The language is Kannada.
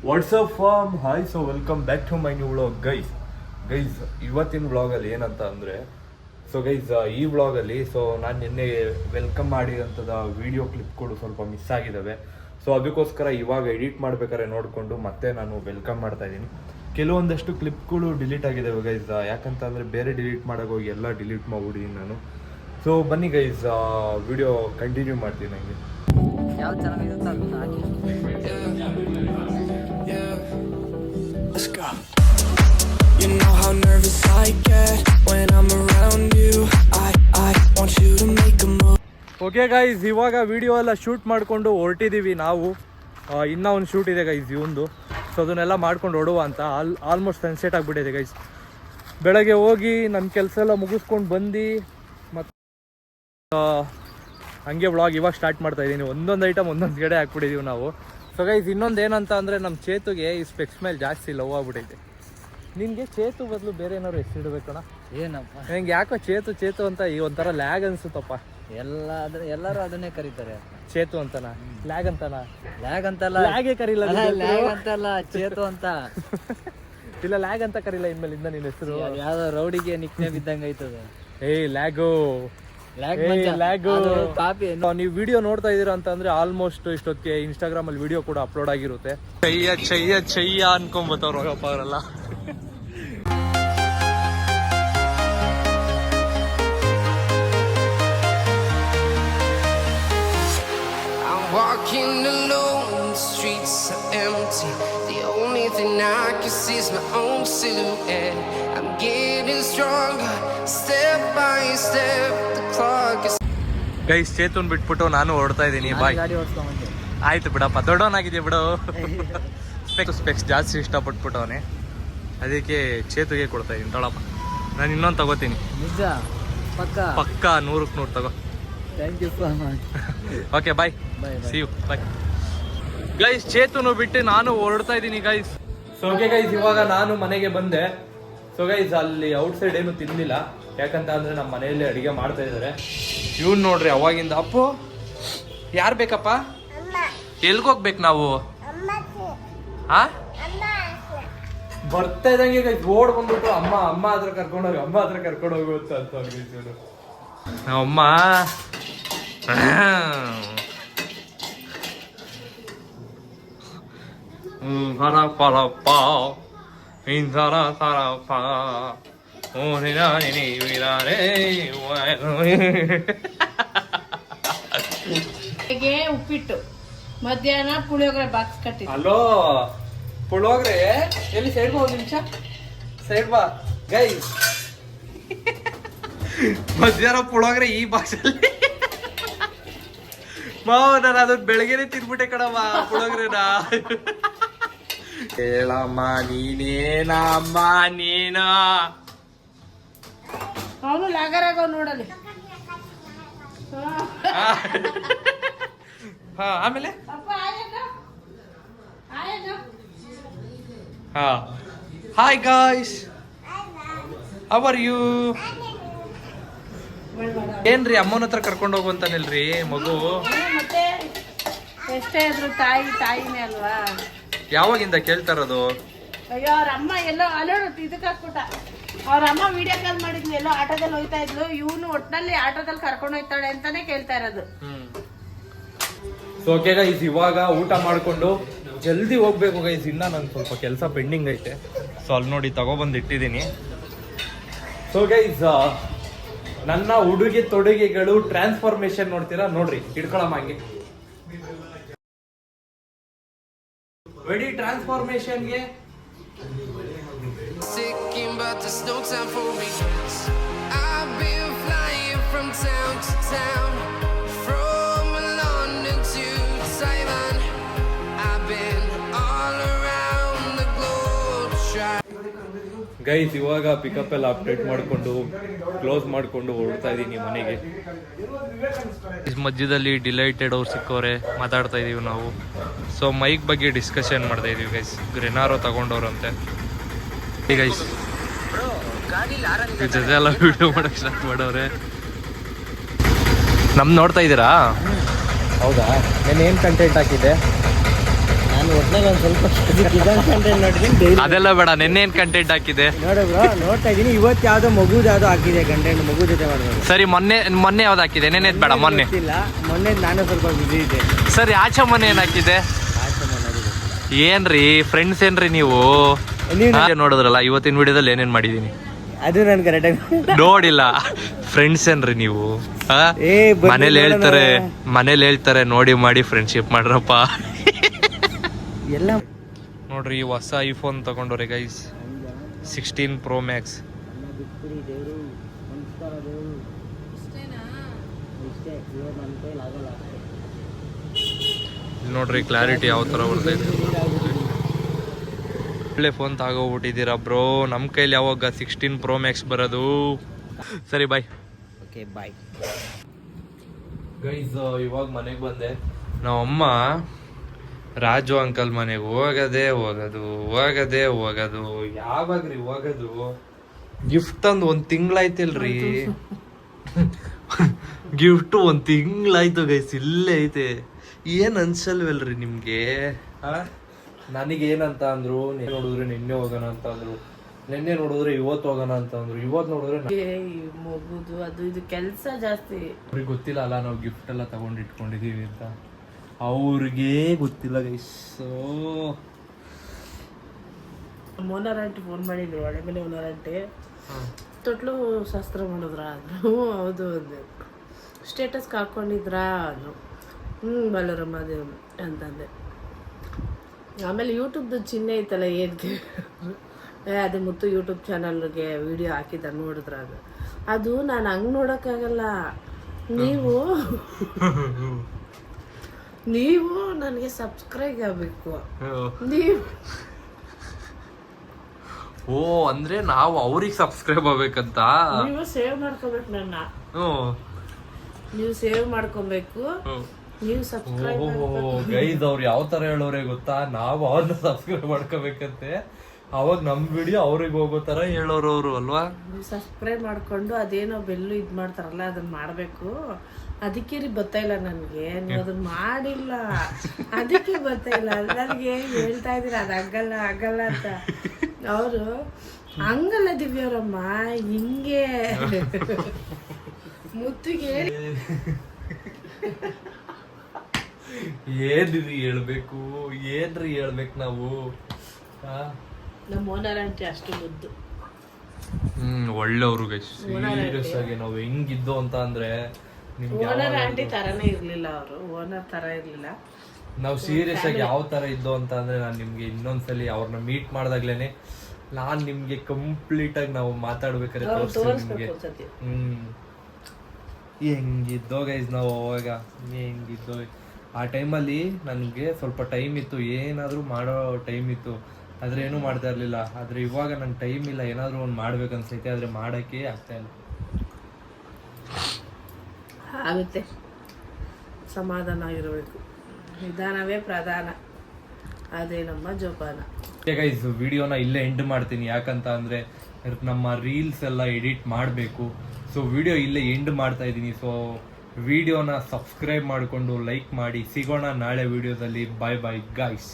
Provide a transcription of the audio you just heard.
WhatsApp fam hi. So welcome back to my new vlog guys. ಇವತ್ತಿನ ವ್ಲಾಗಲ್ಲಿ ಏನಂತ ಅಂದರೆ, ಸೊ ಗೈಸ್ ಈ ವ್ಲಾಗಲ್ಲಿ ನಾನು ನಿನ್ನೆ ವೆಲ್ಕಮ್ ಮಾಡಿದಂಥದ್ದು ವಿಡಿಯೋ ಕ್ಲಿಪ್ಗಳು ಸ್ವಲ್ಪ ಮಿಸ್ ಆಗಿದ್ದಾವೆ. ಸೊ ಅದಕ್ಕೋಸ್ಕರ ಇವಾಗ ಎಡಿಟ್ ಮಾಡ್ಬೇಕಾದ್ರೆ ನೋಡಿಕೊಂಡು ಮತ್ತೆ ನಾನು ವೆಲ್ಕಮ್ ಮಾಡ್ತಾ ಇದ್ದೀನಿ. ಕೆಲವೊಂದಷ್ಟು ಕ್ಲಿಪ್ಗಳು ಡಿಲೀಟ್ ಆಗಿದ್ದಾವೆ ಗೈಸ್, ಯಾಕಂತ ಅಂದರೆ ಬೇರೆ ಡಿಲೀಟ್ ಮಾಡೋಕ್ಕೋಗಿ ಎಲ್ಲ ಡಿಲೀಟ್ ಮಾಡ್ಬಿಟ್ಟಿದ್ದೀನಿ ನಾನು. ಸೊ ಬನ್ನಿ ಗೈಸ್, ವಿಡಿಯೋ ಕಂಟಿನ್ಯೂ ಮಾಡ್ತೀನಿ. ನನಗೆ ಯಾವ್ದು ಚೆನ್ನಾಗಿರುತ್ತೆ ಅದನ್ನ ಹಾಕಿ. Let's go. You know how nervous I get when I'm around you. I want you to make a move. Okay guys, ಇವಾಗ ವಿಡಿಯೋ ಎಲ್ಲ ಶೂಟ್ ಮಾಡಿಕೊಂಡು ಹೊರಟಿದ್ದೀವಿ ನಾವು. ಇನ್ನೂ ಒಂದು ಶೂಟ್ ಇದೆ ಗೈಸ್ ಇವಂದು. ಸೊ ಅದನ್ನೆಲ್ಲ ಮಾಡ್ಕೊಂಡು ಹೊಡುವ ಅಂತ. ಆಲ್ಮೋಸ್ಟ್ ಸನ್ಸೆಟ್ ಆಗಿಬಿಟ್ಟಿದೆ ಗೈಸ್. ಬೆಳಗ್ಗೆ ಹೋಗಿ ನನ್ನ ಕೆಲಸ ಎಲ್ಲ ಮುಗಿಸ್ಕೊಂಡು ಬಂದು ಮತ್ತು ಹಂಗೆ ವ್ಲಾಗ್ ಇವಾಗ ಸ್ಟಾರ್ಟ್ ಮಾಡ್ತಾ ಇದ್ದೀನಿ. ಒಂದೊಂದು ಐಟಮ್ ಒಂದೊಂದು ಕಡೆ ಹಾಕ್ಬಿಟ್ಟಿದ್ದೀವಿ ನಾವು. ಸೊ ಗೈಸ್ ಇನ್ನೊಂದು ಏನಂತ ಅಂದರೆ, ನಮ್ಮ ಚೇತುಗೆ ಈ ಸ್ಪೆಕ್ಸ್ ಮೇಲೆ ಜಾಸ್ತಿ ಲವ್ ಆಗ್ಬಿಟ್ಟೈತೆ. ನಿನಗೆ ಚೇತು ಬದಲು ಬೇರೆ ಏನಾದ್ರು ಹೆಸರಿಡ್ಬೇಕಣ್ಣ? ಏನಪ್ಪ ನಂಗೆ ಯಾಕೋ ಚೇತು ಚೇತು ಅಂತ ಈ ಒಂಥರ ಲ್ಯಾಗ್ ಅನ್ಸುತ್ತಪ್ಪ. ಎಲ್ಲರೂ ಅದನ್ನೇ ಕರೀತಾರೆ. ಚೇತು ಅಂತನಾ? ಲ್ಯಾಗ್ ಅಂತನಾ? ಲ್ಯಾಗ್ ಅಂತಲ್ಲ, ಲ್ಯಾಗೇ ಕರೀಲ್ಲ. ಲ್ಯಾಗ್ ಅಂತಲ್ಲ, ಚೇತು ಅಂತ. ಇಲ್ಲ, ಲ್ಯಾಗ್ ಅಂತ ಕರೀಲ್ಲ ಇನ್ಮೇಲಿಂದ ನಿನ್ನ ಹೆಸರು. ಯಾವ್ದೋ ರೌಡಿಗೆ ನಿಕ್ನೆ ಬಿದ್ದಂಗ ಐತದ. Lag lag copy. ನೀವು ವಿಡಿಯೋ ನೋಡ್ತಾ ಇದೀರಾ ಅಂತ ಅಂದ್ರೆ ಆಲ್ಮೋಸ್ಟ್ ಇಷ್ಟೊತ್ತಿಗೆ ಇನ್ಸ್ಟಾಗ್ರಾಮ್ ಅಲ್ಲಿ ವಿಡಿಯೋ ಕೂಡ ಅಪ್ಲೋಡ್ ಆಗಿರುತ್ತೆ. ಚಯ್ಯ ಚಯ್ಯ ಚಯ್ಯ ಅನ್ಕೊಂಬತ್ತವ್ರು ಹೋಗಪ್ಪ ಅವರೆಲ್ಲ. Walking alone, the streets are empty. The only thing I can see is my own silhouette. I'm getting stronger, step by step. The clock is. Guys, ಚೇತುನ್ ಬಿಟ್ಬಿಟ್ಟು ನಾನು ಹೊರಡ್ತಾ ಇದ್ದೀನಿ. ಬಾಯ್. ಗಾಡಿ ಓಡಿಸ್ಕೊಂಬಂದೆ. ಆಯ್ತು ಬಿಡಪ್ಪ, ದೊಡ್ಡವನಾಗಿದ್ಯಾ ಬಿಡು. ಸ್ಪೆಕ್ಸ್ ಜಾಸ್ತಿ ಇಷ್ಟಪಟ್ಬಿಟ್ಟವನೇ, ಅದಕ್ಕೆ ಚೇತುಗೆ ಕೊಡ್ತಾ ಇದ್ದೀನಿ. ತೊಳಪ್ಪ, ನಾನು ಇನ್ನೊಂದು ತಗೋತೀನಿ. ನಿಜ? ಪಕ್ಕ 100ಕ್ಕೆ 100 ತಗೋ. Thank you so much. Okay bye. See you. Bye guys. ಚೇತುನು ಬಿಟ್ಟು ನಾನು ಹೊರಡ್ತಾ ಇದ್ದೀನಿ ಗೈಸ್. ಸೊ ಓಕೆ ಗೈಸ್, ಇವಾಗ ನಾನು ಮನೆಗೆ ಬಂದೆ. ಸೊ ಗೈಸ್ ಅಲ್ಲಿ ಔಟ್ಸೈಡ್ ಏನು ತಿನ್ನಿಲ್ಲ, ಯಾಕಂತ ಅಂದ್ರೆ ನಮ್ಮ ಮನೆಯಲ್ಲಿ ಅಡಿಗೆ ಮಾಡ್ತಾ ಇದ್ದಾರೆ. ಇವ್ನು ನೋಡ್ರಿ ಅವಾಗಿಂದ. ಅಪ್ಪು ಯಾರು ಬೇಕಪ್ಪ? ಎಲ್ಗೋಗ್ಬೇಕು ನಾವು? ಹಾ, ಬರ್ತಾ ಇದ್ದಂಗೆ ಗೈಸ್ ಓಡ್ ಬಂದ್ಬಿಟ್ಟು ಅಮ್ಮ ಅಮ್ಮ ಹತ್ರ ಕರ್ಕೊಂಡೋಗಿ, ಅಮ್ಮ ಹತ್ರ ಕರ್ಕೊಂಡೋಗು ಅಂತ ಅಮ್ಮ. ಉಪ್ಪಿಟ್ಟು, ಮಧ್ಯಾಹ್ನ ಪುಳಿಯೋಗರೆ ಬಾಕ್ಸ್ ಕಟ್ಟಿ. ಹಲೋ, ಪುಳಿಯೋಗರೆ ಎಲ್ಲಿ? ಸೈಡ್ ಬಾ, 1 ನಿಮಿಷ ಸೈಡ್ ಬಾ ಗೈಸ್. ಮಧ್ಯಾಹ್ನ ಪುಳಿಯೋಗರೆ ಈ ಬಾಕ್ಸಲ್ಲಿ. ಮಾವ, ನಾನು ಅದನ್ನ ಬೆಳಗ್ಗೆನೆ ತಿನ್ಬಿಟ್ಟೆ ಕಣಮ್ಮ ಪುಳಿಯೋಗರೆನ. ಹೇಳಮ್ಮ ನೀನೇನಮ್ಮ ನೀನ. ಅವನು ಲಾಗರಾಗ ನೋಡಲಿ. ಹಾ, ಆಮೇಲೆ ಹಾ, hi guys, how are you? ಏನ್ರಿ ಅಮ್ಮನ ಹತ್ರ ಕರ್ಕೊಂಡು ಹೋಗುವಂತಾನಿಲ್ರಿ ಮಗು? ಮತ್ತೆ ಎಷ್ಟೇ ಇದ್ರು ತಾಯಿನೇ ಅಲ್ವಾ? ಯಾವಾಗಿಂದ ಕೇಳ್ತಾ ಇರೋದು? ಅಯ್ಯೋ, ಅವ್ರ ಅಮ್ಮ ಎಲ್ಲೋ ಅಲ್ಲೋಡು ಇದಕ್ಕೆ ಹಾಕ್ಬಿಟ್ಟ. ಅವ್ರ ಅಮ್ಮ ವಿಡಿಯೋ ಕಾಲ್ ಮಾಡಿದ್ಲು, ಎಲ್ಲೋ ಆಟೋದಲ್ಲಿ ಹೋಯ್ತಾ ಇದ್ಲು. ಇವನು ಒಟ್ಟಿನಲ್ಲಿ ಆಟೋದಲ್ಲಿ ಕರ್ಕೊಂಡು ಹೋಯ್ತಾಳೆ ಅಂತಾನೆ ಕೇಳ್ತಾ ಇರೋದು. ಸೊ ಓಕೆ ಗೈಸ್, ಇವಾಗ ಊಟ ಮಾಡ್ಕೊಂಡು ಜಲ್ದಿ ಹೋಗ್ಬೇಕು ಗೈಸ್. ಇನ್ನ ನಂಗೆ ಸ್ವಲ್ಪ ಕೆಲಸ ಪೆಂಡಿಂಗ್ ಐತೆ. ಸೊ ಅಲ್ಲಿ ನೋಡಿ ತಗೊಬಂದು ಇಟ್ಟಿದ್ದೀನಿ. ಸೊ ಗೈಸ್, ನನ್ನ ಉಡುಗೆ ತೊಡುಗೆಗಳು ಟ್ರಾನ್ಸ್ಫಾರ್ಮೇಶನ್ ನೋಡ್ತೀರಾ? ನೋಡ್ರಿ, ಇಟ್ಕೊಳಮ್ಮ ಹಂಗೆ. Ready ಟ್ರಾನ್ಸ್ಫಾರ್ಮೇಶನ್ಗೆ. Thinking but there's no time for regrets. I've been flying from town to town, from London to Taiwan. I've been all around the globe trying. Guys, ಇವಾಗ ಪಿಕಪ್ ಎಲ್ಲ ಅಪ್ಡೇಟ್ ಮಾಡಿಕೊಂಡು ಕ್ಲೋಸ್ ಮಾಡಿಕೊಂಡು ಹೊರಡ್ತಾ ಇದ್ದೀನಿ ಮನೆಗೆ. ಮಧ್ಯದಲ್ಲಿ ಡಿಲೈಟೆಡ್ ಅವ್ರು ಸಿಕ್ಕವ್ರೆ, ಮಾತಾಡ್ತಾ ಇದೀವಿ ನಾವು. ಸೊ ಮೈಕ್ ಬಗ್ಗೆ ಡಿಸ್ಕಷನ್ ಮಾಡ್ತಾ ಇದೀವಿ ಗೈಸ್. ಗ್ರೆನಾರೋ ತಗೊಂಡವ್ರಂತೆ ಗೈಸ್. ಜೊತೆ ಎಲ್ಲ ವಿಡಿಯೋ ಮಾಡಕ್ ಸ್ಟಾರ್ಟ್ ಮಾಡವ್ರೆ. ನಮ್ ನೋಡ್ತಾ ಇದ್ದೀರಾ? ಹೌದಾ ನಾನು ಏನು ಕಂಟೆಂಟ್ ಹಾಕಿದ್ದೆ? ನಾನು ಒಟ್ನಾಗ ಒಂದು ಸ್ವಲ್ಪ ಕಂಟೆಂಟ್ ನೋಡ್ತೀನಿ ಡೈಲಿ ಅದೆಲ್ಲ ಬೇಡ, ನಿನ್ನೇನು ಕಂಟೆಂಟ್ ಹಾಕಿದೆ? ನೋಡು ಬ್ರೋ, ನೋಡ್ತಾ ಇದ್ದೀನಿ. ಇವತ್ತು ಯಾವುದೋ ಮಗುದು ಯಾವುದೋ ಹಾಕಿದೆ ಕಂಟೆಂಟ್, ಮಗು ಜೊತೆ ಮಾಡ್ಬೋದು. ಸರಿ, ಮೊನ್ನೆ ಯಾವ್ದು ಹಾಕಿದೆ? ನೆನ್ನೆದ್ ಬೇಡ, ಮೊನ್ನೆ. ಗೊತ್ತಿಲ್ಲ, ಮೊನ್ನೆ ನಾನು ಸ್ವಲ್ಪ ಬಿಸಿ ಇದ್ದೆ. ಸರಿ, ಆಚೆ ಮೊನ್ನೆ ಏನು ಹಾಕಿದೆ? ಏನ್ರಿ ಫ್ರೆಂಡ್ಸ್ ಏನ್ರಿ ನೀವು? ನೋಡಿದ್ರಲ್ಲ ಇವತ್ತಿನ ವಿಡಿಯೋದಲ್ಲಿ ಏನೇನ್ ಮಾಡಿದೀನಿ ಅದು ನಾನು ಕರೆಕ್ಟಾಗಿ ನೋಡಿಲ್ಲ. ಫ್ರೆಂಡ್ಸ್ ಏನ್ರಿ ನೀವು? ಮನೇಲಿ ಹೇಳ್ತಾರೆ ನೋಡಿ ಮಾಡಿ ಫ್ರೆಂಡ್ಶಿಪ್ ಮಾಡ್ರಪ್ಪ. ಎಲ್ಲ ನೋಡ್ರಿ ಹೊಸ ಐಫೋನ್ ತಗೊಂಡ್ರಿ ಗೈಸ್, 16 Pro Max. ಇಲ್ಲಿ ನೋಡ್ರಿ ಕ್ಲಾರಿಟಿ ಯಾವ ತರ ಬರ್ತೈತೆ. ಒಳ್ಳೆ ಫೋನ್ ತಗೋಬಿಟ್ಟಿದ್ದೀರಾ ಬ್ರೋ. ನಮ್ಮ ಕೈಲಿ ಯಾವಾಗ 16 Pro Max ಬರೋದು? ಸರಿ, ಬಾಯ್. Okay, bye guys. ಇವಾಗ ಮನೆಗೆ ಬಂದೆ. ನಮ್ಮಮ್ಮ ರಾಜು ಅಂಕಲ್ ಮನೆಗೆ ಹೋಗೋದು. ಯಾವಾಗ್ರಿ ಹೋಗೋದು? ಗಿಫ್ಟ್ ತಂದು 1 ತಿಂಗಳಾಯ್ತಿಲ್ರಿ. ಗಿಫ್ಟ್ 1 ತಿಂಗಳಾಯ್ತು ಗೈಸ್, ಇಲ್ಲೇ ಐತೆ. ಏನ್ ಅನ್ಸಲ್ವಲ್ರಿ ನಿಮ್ಗೆ? ನನಗೇನಂತ ಅಂದ್ರು, ನೋಡಿದ್ರೆ ನಿನ್ನೆ ಹೋಗೋಣ ಅಂತ ಅಂದ್ರು, ನಿನ್ನೆ ನೋಡಿದ್ರೆ ಇವತ್ತು ಹೋಗೋಣ ಅಂತ ಅಂದ್ರು, ಇವತ್ತು ನೋಡಿದ್ರೆ ಮಗುದು ಅದು ಇದು ಕೆಲಸ ಜಾಸ್ತಿ. ಅವ್ರಿಗೆ ಗೊತ್ತಿಲ್ಲ ಅಲ್ಲ ನಾವು ಗಿಫ್ಟ್ ಎಲ್ಲ ತಗೊಂಡು ಇಟ್ಕೊಂಡಿದೀವಿ ಅಂತ. ಅವ್ರಿಗೆ ಗೊತ್ತಿಲ್ಲ ಗೈಸ್. ಓನರ್ ಆಂಟಿ ಫೋನ್ ಮಾಡಿದ್ರು, ಒಳ್ಳೆ ಮೇಲೆ ಓನರ್ ಆಂಟಿ ತೊಟ್ಲು ಶಾಸ್ತ್ರ ಮಾಡಿದ್ರ ಅಂದ್ರು. ಹೌದು ಅಂದೆ. ಸ್ಟೇಟಸ್ಗೆ ಹಾಕೊಂಡಿದ್ರಾ ಅಂದ್ರು. ಬಲ್ಲರಮ್ಮ ದೇವ್ ಅಂತಂದೆ. ಆಮೇಲೆ ಯೂಟ್ಯೂಬ್ದು ಚಿಹ್ನೆ ಐತಲ್ಲ ಏನಕ್ಕೆ, ಅದೇ ಮುತ್ತು ಯೂಟ್ಯೂಬ್ ಚಾನಲ್ಗೆ ವಿಡಿಯೋ ಹಾಕಿದ್ದ ನೋಡಿದ್ರ ಅದು ನಾನು ಹಂಗೆ ನೋಡೋಕ್ಕಾಗಲ್ಲ. ನೀವು ನನಗೆ ಸಬ್ಸ್ಕ್ರೈಬ್ ಆಗಬೇಕು. ನೀವು ಓ ಅಂದ್ರೆ ನಾವು ಅವ್ರಿಗೆ ಸಬ್ಸ್ಕ್ರೈಬ್ ಆಗ್ಬೇಕಂತ. ನೀವು ಸೇವ್ ಮಾಡ್ಕೋಬೇಕು ನನ್ನ. ನೀವು ಸೇವ್ ಮಾಡ್ಕೊಬೇಕು, ನೀವು ಸಬ್ಸ್ಕ್ರೈಬ್ ಗೈಸ್. ಅವ್ರು ಯಾವ ತರ ಹೇಳೋರೆ ಗೊತ್ತಾ? ನಾವು ಅವ್ರನ್ನ ಸಬ್ಸ್ಕ್ರೈಬ್ ಮಾಡ್ಕೋಬೇಕಂತೆ, ಅವಾಗ ನಮ್ ವಿಡಿಯೋ ಅವ್ರಿಗೆ ಹೋಗೋ ತರ ಹೇಳೋರು ಅವರು ಅಲ್ವಾ? ನೀವು ಸಬ್ಸ್ಕ್ರೈಬ್ ಮಾಡ್ಕೊಂಡು ಅದೇನೋ ಬೆಲ್ಲು ಇದು ಮಾಡ್ತಾರಲ್ಲ ಅದನ್ನ ಮಾಡಬೇಕು. ಅದಕ್ಕೆ ರೀ ಗೊತ್ತಾಯಿಲ್ಲ ನನಗೆ, ನೀವು ಅದನ್ನ ಮಾಡಿಲ್ಲ, ಅದಕ್ಕೆ ಗೊತ್ತಾಯಿಲ್ಲ. ನನಗೆ ಹೇಳ್ತಾ ಇದ್ದೀರ ಅದು ಆಗಲ್ಲ ಅಂತ. ಅವರು ಹಂಗಲ್ಲ ದಿವ್ಯವ್ರಮ್ಮ, ಹಿಂಗೆ ಮುತ್ತಿಗೆ ಏನ್ರಿ ಹೇಳ್ಬೇಕು ನಾವು? ನಮ್ಮ ಓನರ್ ಆಂಟಿ ಅಷ್ಟು ಮುದ್ದು, ಒಳ್ಳೆಯವರು ಗೈಸ್. ಸೀರಿಯಸ್ ಆಗಿ ನಾವು ಹೆಂಗಿದ್ದು ಅಂತ ಅಂದ್ರೆ, ಓನರ್ ಆಂಟಿ ತರನೇ ಇರ್ಲಿಲ್ಲ, ಅವರು ಓನರ್ ತರ ಇರ್ಲಿಲ್ಲ. ನಾವು ಸೀರಿಯಸ್ ಆಗಿ ಯಾವ ತರ ಇದ್ದು ಅಂತ ಅಂದ್ರೆ, ನಾನು ನಿಮ್ಗೆ ಇನ್ನೊಂದ್ಸಲಿ ಅವ್ರನ್ನ ಮೀಟ್ ಮಾಡ್ದಾಗ್ಲೇನೆ ನಾನ್ ನಿಮ್ಗೆ ಕಂಪ್ಲೀಟ್ ಆಗಿ ನಾವು ಮಾತಾಡ್ಬೇಕಾದ್ರೆ ತೋರಿಸ್ತೀನಿ ನಿಮ್ಗೆ. ಹೆಂಗಿದ್ದೋ ಗೈಸ್ ನಾವು ಅವಾಗ, ಹೆಂಗಿದ್ದೋ. ಆ ಟೈಮಲ್ಲಿ ನನಗೆ ಸ್ವಲ್ಪ ಟೈಮ್ ಇತ್ತು, ಏನಾದರೂ ಮಾಡೋ ಟೈಮ್ ಇತ್ತು, ಆದ್ರೆ ಏನೂ ಮಾಡ್ತಾ ಇರ್ಲಿಲ್ಲ. ಆದ್ರೆ ಇವಾಗ ನಂಗೆ ಟೈಮ್ ಇಲ್ಲ, ಏನಾದರೂ ಒಂದು ಮಾಡ್ಬೇಕನ್ಸೈತೆ, ಆದ್ರೆ ಮಾಡಕ್ಕೆ ಆಗ್ತಾ ಇಲ್ಲ. ಆಗುತ್ತೆ, ಸಮಾಧಾನ ಆಗಿರಬೇಕು, ನಿಧಾನವೇ ಪ್ರಧಾನ, ಅದೇ ನಮ್ಮ ಜೋಪಾನ. ಗೈಸ್ ವಿಡಿಯೋನ ಇಲ್ಲೇ ಎಂಡ್ ಮಾಡ್ತೀನಿ, ಯಾಕಂತ ಅಂದ್ರೆ ನಮ್ಮ ರೀಲ್ಸ್ ಎಲ್ಲ ಎಡಿಟ್ ಮಾಡಬೇಕು. ಸೊ ವಿಡಿಯೋ ಇಲ್ಲೇ ಎಂಡ್ ಮಾಡ್ತಾ ಇದ್ದೀನಿ. ಸೊ ವಿಡಿಯೋನ ಸಬ್ಸ್ಕ್ರೈಬ್ ಮಾಡಿಕೊಂಡು ಲೈಕ್ ಮಾಡಿ. ಸಿಗೋಣ ನಾಳೆ ವಿಡಿಯೋದಲ್ಲಿ. ಬಾಯ್ ಬಾಯ್ ಗೈಸ್.